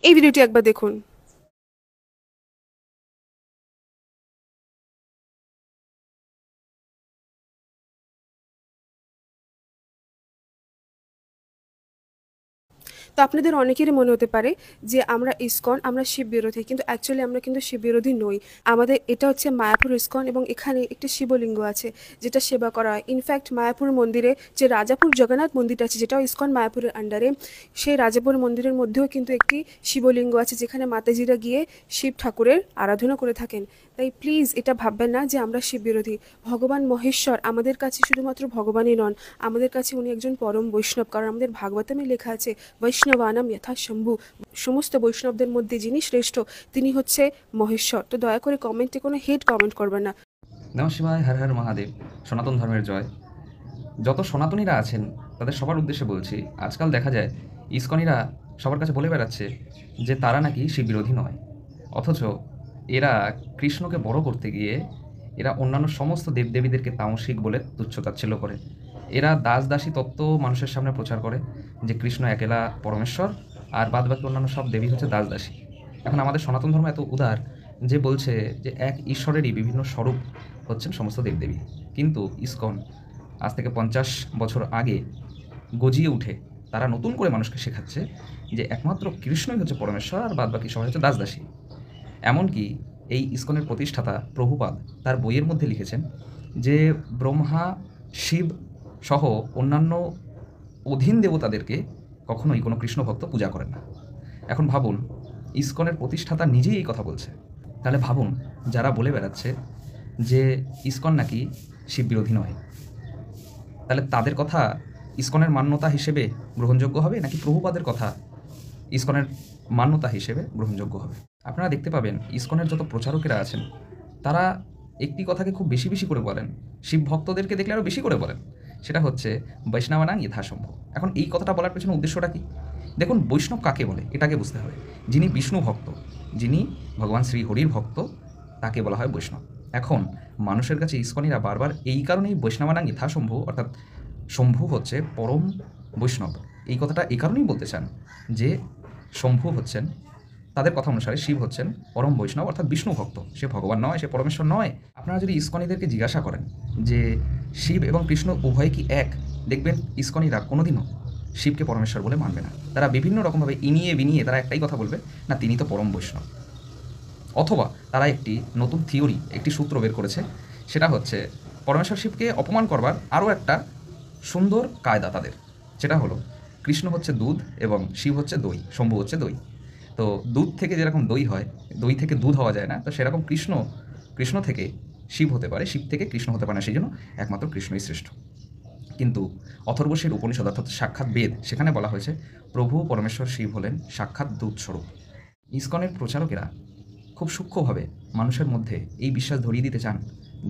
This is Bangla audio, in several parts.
এই ভিডিওটি একবার দেখুন। তো আপনাদের অনেকেরই মনে হতে পারে যে আমরা ইসকন, আমরা শিব বিরোধী, কিন্তু অ্যাকচুয়ালি আমরা কিন্তু শিব বিরোধী নই। আমাদের এটা হচ্ছে মায়াপুর ইসকন এবং এখানে একটি শিবলিঙ্গ আছে যেটা সেবা করা হয়। ইনফ্যাক্ট মায়াপুর মন্দিরে যে রাজাপুর জগন্নাথ মন্দিরটা আছে, যেটাও ইসকন মায়াপুরের আন্ডারে, সেই রাজাপুর মন্দিরের মধ্যেও কিন্তু একটি শিবলিঙ্গ আছে যেখানে মাতাজিরা গিয়ে শিব ঠাকুরের আরাধনা করে থাকেন। তাই প্লিজ এটা ভাববেন না যে আমরা শিব বিরোধী। ভগবান মহেশ্বর আমাদের কাছে শুধুমাত্র ভগবানই নন, আমাদের কাছে উনি একজন পরম বৈষ্ণব। কারণ আমাদের ভাগবতমে লেখা আছে বৈষ্ণবানাম যথা শম্ভু, সমস্ত বৈষ্ণবদের মধ্যে যিনি শ্রেষ্ঠ তিনি হচ্ছে মহেশ্বর। তো দয়া করে কমেন্টে কোনো হেট কমেন্ট করবেন না। নমঃ শিবায়, হর হর মহাদেব। সনাতন ধর্মের জয়। যত সনাতনীরা আছেন তাদের সবার উদ্দেশ্যে বলছি, আজকাল দেখা যায় ইসকনিরা সবার কাছে বলে বেড়াচ্ছে যে তারা নাকি শিব বিরোধী নয়, অথচ এরা কৃষ্ণকে বড় করতে গিয়ে এরা অন্যান্য সমস্ত দেবদেবীদেরকে তামসিক বলে তুচ্ছতাচ্ছিল্য করে। এরা দাস দাসী তত্ত্ব মানুষের সামনে প্রচার করে যে কৃষ্ণ একেলা পরমেশ্বর আর বাদবাকি অন্যান্য সব দেবী হচ্ছে দাস দাসী। এখন আমাদের সনাতন ধর্ম এত উদার যে বলছে যে এক ঈশ্বরেরই বিভিন্ন স্বরূপ হচ্ছেন সমস্ত দেবদেবী, কিন্তু ইসকন আজ থেকে 50 বছর আগে গজিয়ে উঠে তারা নতুন করে মানুষকে শেখাচ্ছে যে একমাত্র কৃষ্ণই হচ্ছে পরমেশ্বর আর বাদবাকি সবাই হচ্ছে দাসদাসী। এমনকি এই ইসকনের প্রতিষ্ঠাতা প্রভুপাদ তার বইয়ের মধ্যে লিখেছেন যে ব্রহ্মা, শিব সহ অন্যান্য অধীন দেবতাদেরকে কখনোই কোনো কৃষ্ণ ভক্ত পূজা করেন না। এখন ভাবুন, ইসকনের প্রতিষ্ঠাতা নিজেই এই কথা বলছে, তাহলে ভাবুন যারা বলে বেড়াচ্ছে যে ইসকন নাকি শিব বিরোধী নয়, তাহলে তাদের কথা ইসকনের মান্যতা হিসেবে গ্রহণযোগ্য হবে নাকি প্রভুপাদের কথা ইসকনের মান্যতা হিসেবে গ্রহণযোগ্য হবে? আপনারা দেখতে পাবেন ইসকনের যত প্রচারকেরা আছেন তারা একটি কথাকে খুব বেশি বেশি করে বলেন, শিব ভক্তদেরকে দেখলে আরও বেশি করে বলেন, সেটা হচ্ছে বৈষ্ণবানাং যথাসম্ভব। এখন এই কথাটা বলার পেছনে উদ্দেশ্যটা কি? দেখুন, বৈষ্ণব কাকে বলে এটাকে বুঝতে হবে। যিনি বিষ্ণু ভক্ত, যিনি ভগবান শ্রী হরির ভক্ত, তাকে বলা হয় বৈষ্ণব। এখন মানুষের কাছে ইসকনিরা বারবার এই কারণেই বৈষ্ণবানাং যথাসম্ভব, অর্থাৎ শম্ভু হচ্ছে পরম বৈষ্ণব, এই কথাটা এই কারণেই বলতে চান যে শম্ভু হচ্ছেন, তাদের কথা অনুসারে শিব হচ্ছেন পরম বৈষ্ণব অর্থাৎ বিষ্ণু ভক্ত, সে ভগবান নয়, সে পরমেশ্বর নয়। আপনারা যদি ইসকনিদেরকে জিজ্ঞাসা করেন যে শিব এবং কৃষ্ণ উভয় কি এক, দেখবেন ইসকনিরা কোনোদিনও শিবকে পরমেশ্বর বলে মানবে না। তারা বিভিন্ন রকমভাবে ইনিয়ে বিনিয়ে তারা একটাই কথা বলবে, না তিনি তো পরম বৈষ্ণব। অথবা তারা একটি নতুন থিওরি, একটি সূত্র বের করেছে, সেটা হচ্ছে পরমেশ্বর শিবকে অপমান করবার আরও একটা সুন্দর কায়দা তাদের, সেটা হলো কৃষ্ণ হচ্ছে দুধ এবং শিব হচ্ছে দই, শম্ভু হচ্ছে দই। তো দুধ থেকে যেরকম দই হয়, দই থেকে দুধ হওয়া যায় না, তো সেরকম কৃষ্ণ থেকে শিব হতে পারে, শিব থেকে কৃষ্ণ হতে পারে না, সেই জন্য একমাত্র কৃষ্ণই শ্রেষ্ঠ। কিন্তু অথর্বশীর উপনিষদ অর্থাৎ সাক্ষাৎ বেদ, সেখানে বলা হয়েছে প্রভু পরমেশ্বর শিব হলেন সাক্ষাৎ দুধ স্বরূপ। ইসকনের প্রচারকেরা খুব সূক্ষ্মভাবে মানুষের মধ্যে এই বিশ্বাস ধরিয়ে দিতে চান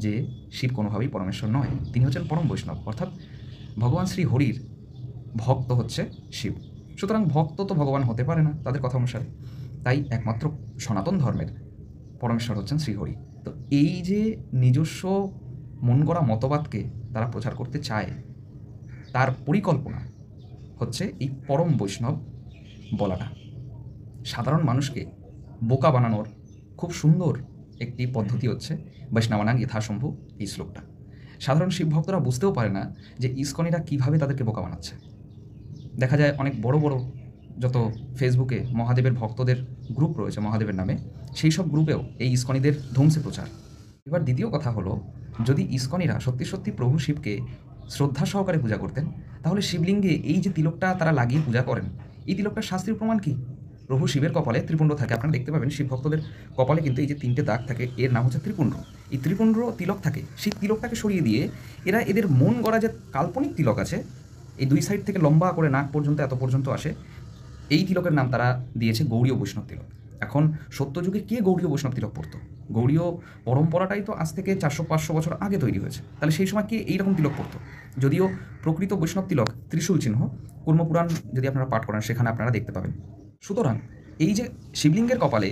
যে শিব কোনোভাবেই পরমেশ্বর নয়, তিনি হচ্ছেন পরম বৈষ্ণব, অর্থাৎ ভগবান শ্রী হরির ভক্ত হচ্ছে শিব। সুতরাং ভক্ত তো ভগবান হতে পারে না তাদের কথা অনুসারে, তাই একমাত্র সনাতন ধর্মের পরমেশ্বর হচ্ছেন শ্রীহরি। তো এই যে নিজস্ব মন গড়া মতবাদকে তারা প্রচার করতে চায়, তার পরিকল্পনা হচ্ছে এই পরম বৈষ্ণব বলাটা। সাধারণ মানুষকে বোকা বানানোর খুব সুন্দর একটি পদ্ধতি হচ্ছে বৈষ্ণবানাং যথাসম্ভু এই শ্লোকটা। সাধারণ শিব ভক্তরা বুঝতেও পারে না যে ইসকনিরা কীভাবে তাদেরকে বোকা বানাচ্ছে। দেখা যায় অনেক বড় বড় যত ফেসবুকে মহাদেবের ভক্তদের গ্রুপ রয়েছে মহাদেবের নামে, সেই সব গ্রুপেও এই ইসকনিদের ধ্বংসে প্রচার। এবার দ্বিতীয় কথা হলো, যদি ইসকনিরা সত্যি সত্যি প্রভু শিবকে শ্রদ্ধা সহকারে পূজা করতেন, তাহলে শিবলিঙ্গে এই যে তিলকটা তারা লাগিয়ে পূজা করেন, এই তিলকটার শাস্ত্রীয় প্রমাণ কী? প্রভু শিবের কপালে ত্রিপুণ্ড থাকে, আপনারা দেখতে পাবেন শিব ভক্তদের কপালে কিন্তু এই যে 3টে দাগ থাকে, এর নাম হচ্ছে ত্রিপুণ্ড। এই ত্রিপুণ্ড তিলক থাকে, সেই তিলকটাকে সরিয়ে দিয়ে এরা এদের মন গড়া যে কাল্পনিক তিলক আছে, এই 2 সাইড থেকে লম্বা করে নাক পর্যন্ত এত পর্যন্ত আসে, এই তিলকের নাম তারা দিয়েছে গৌড়ীয় বৈষ্ণব তিলক। এখন সত্যযুগে কে গৌড়ীয় বৈষ্ণব তিলক পড়তো? গৌড়ীয় পরম্পরাটাই তো আজ থেকে 400-500 বছর আগে তৈরি হয়েছে, তাহলে সেই সময় কে এইরকম তিলক পড়তো? যদিও প্রকৃত বৈষ্ণব তিলক ত্রিশূল চিহ্ন, কূর্মপুরাণ যদি আপনারা পাঠ করেন সেখানে আপনারা দেখতে পাবেন। সুতরাং এই যে শিবলিঙ্গের কপালে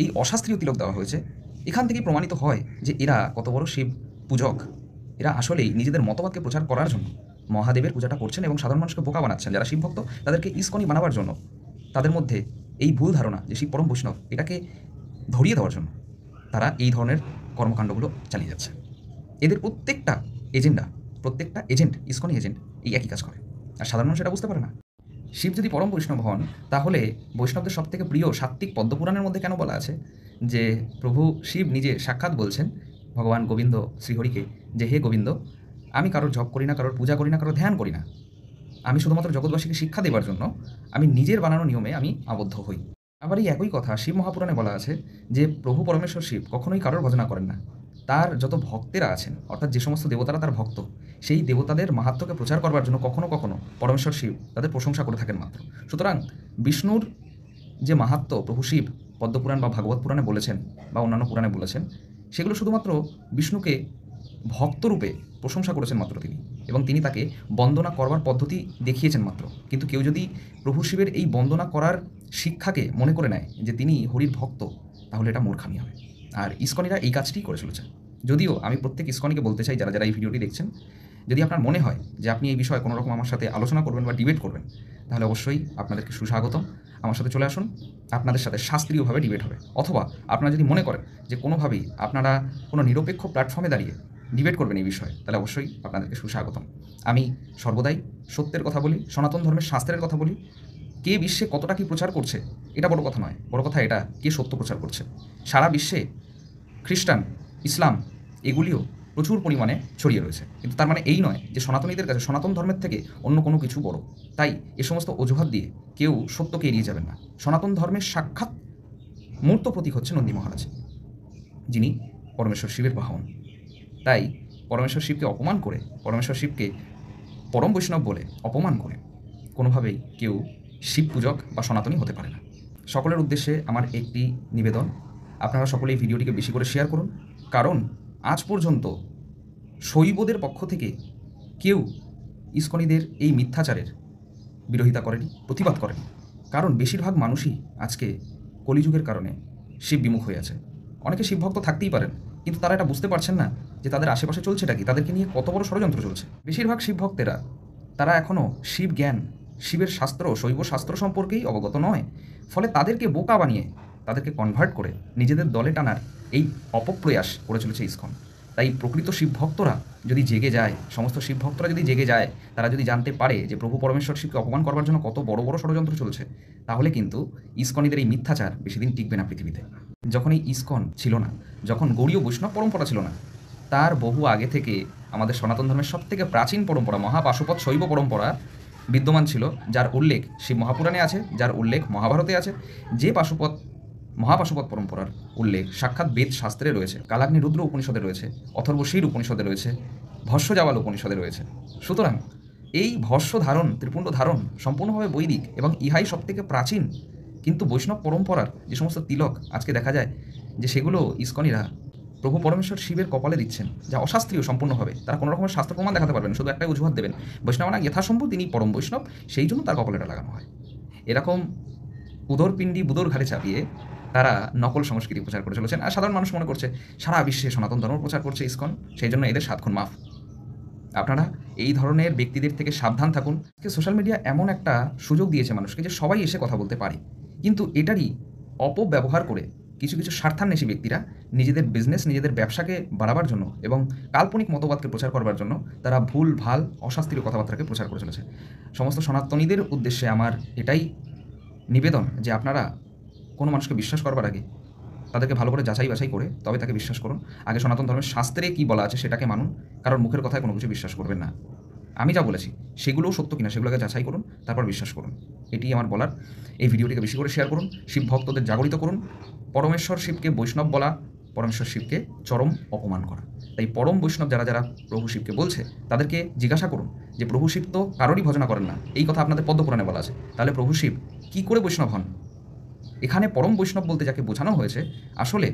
এই অশাস্ত্রীয় তিলক দেওয়া হয়েছে, এখান থেকেই প্রমাণিত হয় যে এরা কত বড় শিব পূজক। এরা আসলেই নিজেদের মতবাদকে প্রচার করার জন্য মহাদেবের পূজাটা করছেন এবং সাধারণ মানুষকে বোকা বানাচ্ছেন। যারা শিবভক্ত তাদেরকে ইসকনি বানাবার জন্য তাদের মধ্যে এই ভুল ধারণা যে শিব পরম বৈষ্ণব এটাকে ধরিয়ে দেওয়ার জন্য তারা এই ধরনের কর্মকাণ্ডগুলো চালিয়ে যাচ্ছে। এদের প্রত্যেকটা এজেন্ট ইসকন এজেন্ট এই একই কাজ করে, আর সাধারণ মানুষ এটা বুঝতে পারে না। শিব যদি পরম বৈষ্ণব হন, তাহলে বৈষ্ণবদের সবথেকে প্রিয় সাত্ত্বিক পদ্মপুরাণের মধ্যে কেন বলা আছে যে প্রভু শিব নিজে সাক্ষাৎ বলছেন ভগবান গোবিন্দ শ্রীহরিকে যে হে গোবিন্দ, আমি কারোর জপ করি না, কারোর পূজা করি না, কারোর ধ্যান করি না, আমি শুধুমাত্র জগৎবাসীকে শিক্ষা দেবার জন্য আমি নিজের বানানো নিয়মে আমি আবদ্ধ হই। আবার এই একই কথা শিব মহাপুরাণে বলা আছে যে প্রভু পরমেশ্বর শিব কখনোই কারোর ভজনা করেন না। তার যত ভক্তেরা আছেন, অর্থাৎ যে সমস্ত দেবতারা তার ভক্ত, সেই দেবতাদের মাহাত্ম্যকে প্রচার করবার জন্য কখনো কখনো পরমেশ্বর শিব তাদের প্রশংসা করে থাকেন মাত্র। সুতরাং বিষ্ণুর যে মাহাত্ম্য প্রভু শিব পদ্মপুরাণ বা ভাগবত পুরাণে বলেছেন বা অন্যান্য পুরাণে বলেছেন, সেগুলো শুধুমাত্র বিষ্ণুকে ভক্তরূপে প্রশংসা করেছেন মাত্র তিনি, এবং তিনি তাকে বন্দনা করবার পদ্ধতি দেখিয়েছেন মাত্র। কিন্তু কেউ যদি প্রভু শিবের এই বন্দনা করার শিক্ষাকে মনে করে নেয় যে তিনি হরির ভক্ত, তাহলে এটা মূর্খামি হবে। আর ইসকনিরা এই কাজটি করে চলেছে। যদিও আমি প্রত্যেক ইসকনিকে বলতে চাই, যারা যারা এই ভিডিওটি দেখছেন, যদি আপনার মনে হয় যে আপনি এই বিষয়ে কোনো রকম আমার সাথে আলোচনা করবেন বা ডিবেট করবেন, তাহলে অবশ্যই আপনাদেরকে সুস্বাগতম। আমার সাথে চলে আসুন, আপনাদের সাথে শাস্ত্রীয়ভাবে ডিবেট হবে। অথবা আপনারা যদি মনে করেন যে কোনোভাবেই আপনারা কোনো নিরপেক্ষ প্ল্যাটফর্মে দাঁড়িয়ে ডিবেট করবেন এই বিষয়ে, তাহলে অবশ্যই আপনাদেরকে সুস্বাগতম। আমি সর্বদাই সত্যের কথা বলি, সনাতন ধর্মের শাস্ত্রের কথা বলি। কে বিশ্বে কতটা কী প্রচার করছে এটা বড় কথা নয়, বড় কথা এটা কে সত্য প্রচার করছে। সারা বিশ্বে খ্রিস্টান, ইসলাম এগুলিও প্রচুর পরিমাণে ছড়িয়ে রয়েছে, কিন্তু তার মানে এই নয় যে সনাতনীদের কাছে সনাতন ধর্মের থেকে অন্য কোনো কিছু বড়। তাই এ সমস্ত অজুহাত দিয়ে কেউ সত্যকে এড়িয়ে যাবেন না। সনাতন ধর্মের সাক্ষাৎ মূর্ত প্রতীক হচ্ছে নন্দী মহারাজ, যিনি পরমেশ্বর শিবের বাহন। তাই পরমেশ্বর শিবকে অপমান করে, পরমেশ্বর শিবকে পরম বৈষ্ণব বলে অপমান করে কোনোভাবেই কেউ শিব পূজক বা সনাতনী হতে পারে না। সকলের উদ্দেশ্যে আমার একটি নিবেদন, আপনারা সকলে এই ভিডিওটিকে বেশি করে শেয়ার করুন, কারণ আজ পর্যন্ত শৈবদের পক্ষ থেকে কেউ ইসকনিদের এই মিথ্যাচারের বিরোধিতা করেনি, প্রতিবাদ করেনি। কারণ বেশিরভাগ মানুষই আজকে কলিযুগের কারণে শিব বিমুখ হয়ে আছে। অনেকে শিবভক্ত থাকতেই পারেন, কিন্তু তারা এটা বুঝতে পারছেন না যে তাদের আশেপাশে চলছেটা কি, তাদেরকে নিয়ে কত বড় ষড়যন্ত্র চলছে। বেশিরভাগ শিবভক্তেরা তারা এখনও শিব জ্ঞান, শিবের শাস্ত্র, শৈব শাস্ত্র সম্পর্কেই অবগত নয়। ফলে তাদেরকে বোকা বানিয়ে, তাদেরকে কনভার্ট করে নিজেদের দলে টানার এই অপপ্রয়াস করে চলেছে ইসকন। তাই প্রকৃত শিবভক্তরা যদি জেগে যায়, সমস্ত শিবভক্তরা যদি জেগে যায়, তারা যদি জানতে পারে যে প্রভু পরমেশ্বর শিবকে অপমান করবার জন্য কত বড় বড় ষড়যন্ত্র চলছে, তাহলে কিন্তু ইসকনিদের এই মিথ্যাচার বেশি দিন টিকবে না পৃথিবীতে। যখন এই ইসকন ছিল না, যখন গৌড়ীয় বৈষ্ণব পরম্পরা ছিল না, তার বহু আগে থেকে আমাদের সনাতন ধর্মের সবথেকে প্রাচীন পরম্পরা মহাপাশুপত শৈব পরম্পরা বিদ্যমান ছিল, যার উল্লেখ শিব মহাপুরাণে আছে, যার উল্লেখ মহাভারতে আছে। যে মহাপাশুপত পরম্পরার উল্লেখ সাক্ষাৎ বেদ শাস্ত্রে রয়েছে, কালাগ্নি রুদ্র উপনিষদে রয়েছে, অথর্বশীর উপনিষদে রয়েছে, ভস্য জাবাল উপনিষদে রয়েছে। সুতরাং এই ভস্য ধারণ, ত্রিপুণ্ড ধারণ সম্পূর্ণভাবে বৈদিক, এবং ইহাই সবথেকে প্রাচীন। কিন্তু বৈষ্ণব পরম্পরার যে সমস্ত তিলক আজকে দেখা যায় যে সেগুলো ইসকনিরা প্রভু পরমেশ্বর শিবের কপালে দিচ্ছেন, যা অশাস্ত্রীয় সম্পূর্ণভাবে। তারা কোনো রকমের শাস্ত্র প্রমাণ দেখাতে পারবেন, শুধু একটাই অজুহাত দেবেন, বৈষ্ণবানা যথাসম্ভব তিনি পরম বৈষ্ণব, সেই জন্য তার কপালেটা লাগানো হয়। এরকম উদরপিণ্ডি বুদর ঘাড়ে চাপিয়ে তারা নকল সংস্কৃতি প্রচার করে চলেছেন। আর সাধারণ মানুষ মনে করছে সারা বিশ্বে সনাতন ধর্ম প্রচার করছে ইসকন, সেই জন্য এদের 7 খুন মাফ। আপনারা এই ধরনের ব্যক্তিদের থেকে সাবধান থাকুন। সোশ্যাল মিডিয়া এমন একটা সুযোগ দিয়েছে মানুষকে যে সবাই এসে কথা বলতে পারে, কিন্তু এটারই অপব্যবহার করে কিছু কিছু স্বার্থান্বেষী ব্যক্তিরা নিজেদের বিজনেস, নিজেদের ব্যবসাকে বাড়াবার জন্য এবং কাল্পনিক মতবাদকে প্রচার করবার জন্য তারা ভুল ভাল অশাস্ত্রীয় কথাবার্তাকে প্রচার করে চলেছে। সমস্ত সনাতনীদের উদ্দেশ্যে আমার এটাই নিবেদন যে আপনারা কোনো মানুষকে বিশ্বাস করবার আগে তাদেরকে ভালো করে যাচাই বাছাই করে তবে তাকে বিশ্বাস করুন। আগে সনাতন ধর্মের শাস্ত্রে কী বলা আছে সেটাকে মানুন, কারণ মুখের কথায় কোনো কিছু বিশ্বাস করবেন না। আমি যা বলেছি সেগুলোও সত্য কিনা সেগুলোকে যাচাই করুন, তারপর বিশ্বাস করুন। এটি আমার বলার। এই ভিডিওটিকে বেশি করে শেয়ার করুন, শিব ভক্তদের জাগরিত করুন। পরমেশ্বর শিবকে বৈষ্ণব বলা, পরমেশ্বর শিবকে চরম অপমান করা। তাই পরম বৈষ্ণব যারা যারা প্রভু শিবকে বলছে তাদেরকে জিজ্ঞাসা করুন যে প্রভু শিব তো কারোরই ভজনা করেন না, এই কথা আপনাদের পদ্মপুরাণে বলা আছে, তাহলে প্রভু শিব কী করে বৈষ্ণব হন? এখানে পরম বৈষ্ণব বলতে যাকে বোঝানো হয়েছে, আসলে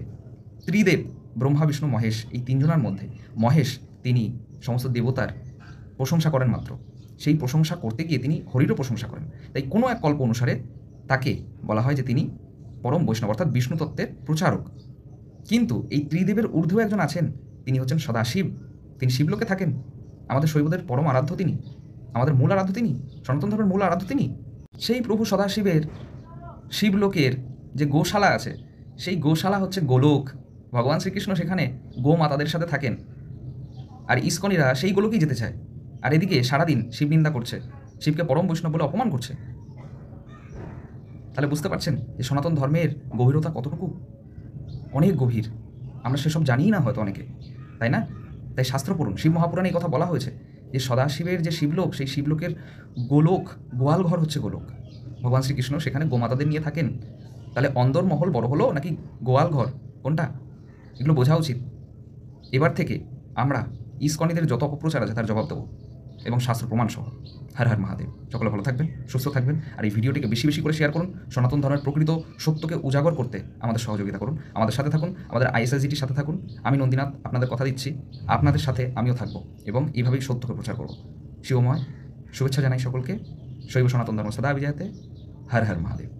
ত্রিদেব ব্রহ্মা বিষ্ণু মহেশ, এই তিনজনের মধ্যে মহেশ তিনি সমস্ত দেবতার প্রশংসা করেন মাত্র, সেই প্রশংসা করতে গিয়ে তিনি হরিরও প্রশংসা করেন। তাই কোনো এক কল্প অনুসারে তাকে বলা হয় যে তিনি পরম বৈষ্ণব, অর্থাৎ বিষ্ণু তত্ত্বের প্রচারক। কিন্তু এই ত্রিদেবের ঊর্ধ্বে একজন আছেন, তিনি হচ্ছেন সদাশিব। তিনি শিবলোকে থাকেন। আমাদের শৈবদের পরম আরাধ্য তিনি, আমাদের মূল আরাধ্য তিনি, সনাতন ধর্মের মূল আরাধ্য তিনি। সেই প্রভু সদাশিবের শিবলোকের যে গোশালা আছে সেই গোশালা হচ্ছে গোলোক। ভগবান শ্রীকৃষ্ণ সেখানে গোমাতাদের সাথে থাকেন, আর ইস্কনিরা সেই গোলকেই যেতে চায়। আর এদিকে সারাদিন শিব নিন্দা করছে, শিবকে পরম বৈষ্ণব বলে অপমান করছে। তাহলে বুঝতে পারছেন যে সনাতন ধর্মের গভীরতা কতটুকু? অনেক গভীর, আমরা সেসব জানিই না হয়তো অনেকে, তাই না? তাই শাস্ত্র পড়ুন, শিব মহাপুরাণে এই কথা বলা হয়েছে যে সদাশিবের যে শিবলোক, সেই শিবলোকের গোলোক, গোয়াল ঘর হচ্ছে গোলোক। ভগবান শ্রীকৃষ্ণ সেখানে গোমাতাদের নিয়ে থাকেন। তাহলে অন্দর মহল বড় হলো নাকি গোয়াল ঘর, কোনটা? এগুলো বোঝা উচিত। এবার থেকে আমরা ইস্কনিদের যত অপপ্রচার আছে তার জবাব দেবো, এবং শাস্ত্র প্রমাণ সহ। হর হর মহাদেব। সকলে ভালো থাকবেন, সুস্থ থাকবেন, আর এই ভিডিওটিকে বেশি বেশি করে শেয়ার করুন। সনাতন ধর্মের প্রকৃত সত্যকে উজাগর করতে আমাদের সহযোগিতা করুন, আমাদের সাথে থাকুন, আমাদের আইএসএসজিটির সাথে থাকুন। আমি নন্দীনাথ আপনাদের কথা দিচ্ছি, আপনাদের সাথে আমিও থাকবো এবং এইভাবেই সত্যকে প্রচার করব। শিবময় শুভেচ্ছা জানাই সকলকে। শৈব সনাতন ধর্ম সদা বিজয়তে। হর হর মহাদেব।